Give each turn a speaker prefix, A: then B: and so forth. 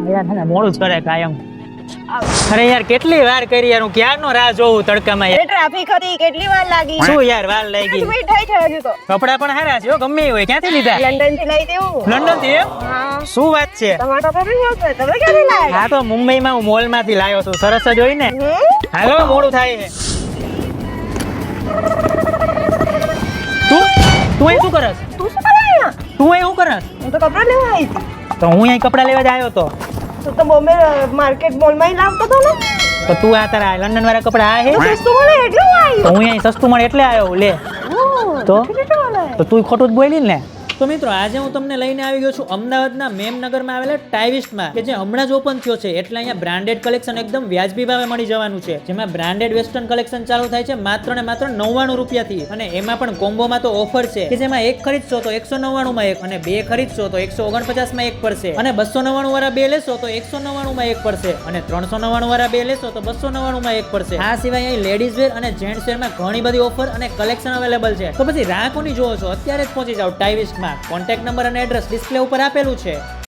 A: યાર મોડું જ કરે કાયમ. અરે યાર કેટલી વાર કરી યાર, હું ક્યારનો રાહ જોઉં તડકામાં યાર.
B: ટ્રાફિક હતી, કેટલી વાર લાગી?
A: શું યાર વાર લાગી?
B: મીઠાઈ છે હજુ તો.
A: કપડા પણ સારા છે હો, ગમે એ હોય. ક્યાંથી લીધા?
B: લંડન થી લઈ દેવું.
A: લંડન થી?
B: હા.
A: શું વાત છે?
B: તમારા કપડા નહીં આવતા, તમે ક્યાંથી લાવ્યા?
A: હા તો મુંબઈમાં હું મોલ માંથી લાવ્યો છું, સરસ જ હોય ને. હાલો મોડું થાય છે. તું અહીં શું કરસ?
B: તું શું કરે અહીંયા?
A: તું અહીં શું કરસ?
B: હું તો કપડા લેવા આવી હતી.
A: તો હું અહીં કપડા લેવા જ આવ્યો હતો.
B: તું તો બોમ્બે માર્કેટ મોલમાં લાવતો હતો ને?
A: તો તું આ તારા લંડન વાળા કપડા આ હે?
B: તો સસ્તું મળે એટલે હું આવી.
A: તો હું અહીં સસ્તું મળે એટલે આવ્યો લે. તો તો તું ખોટું જ બોલી ને. તો મિત્રો આજે હું તમને લઈને આવી ગયો છું અમદાવાદના મેમનગરમાં આવેલા ટાઈવિસ્ટમાં, કે જે હમણાં જ ઓપન થયો છે. એટલે અહીંયા બ્રાન્ડેડ કલેક્શન એકદમ વ્યાજબી ભાવે મળી જવાનું છે, જેમાં બ્રાન્ડેડ વેસ્ટર્ન કલેક્શન ચાલુ થાય છે માત્ર ને માત્ર 99 રૂપિયાથી. અને એમાં પણ કોમ્બોમાં તો ઓફર છે કે જેમાં એક ખરીદશો તો 199 માં એક, અને બે ખરીદશો તો 149 માં એક પડશે, અને 299 વાળા બે લેશો તો 199 માં એક પડશે, અને 399 વાળા બે લેશો તો 299 માં એક પડશે. આ સિવાય અહીં લેડીઝ વેર અને જેન્ટ્સ વેરમાં ઘણી બધી ઓફર અને કલેક્શન અવેલેબલ છે. તો પછી રાહ કોની જોવો છો? અત્યારે જ પહોંચી જાઓ ટાઈવિસ્ટમાં. કોન્ટેક્ટ નંબર અને એડ્રેસ ડિસ્પ્લે ઉપર આપેલું છે.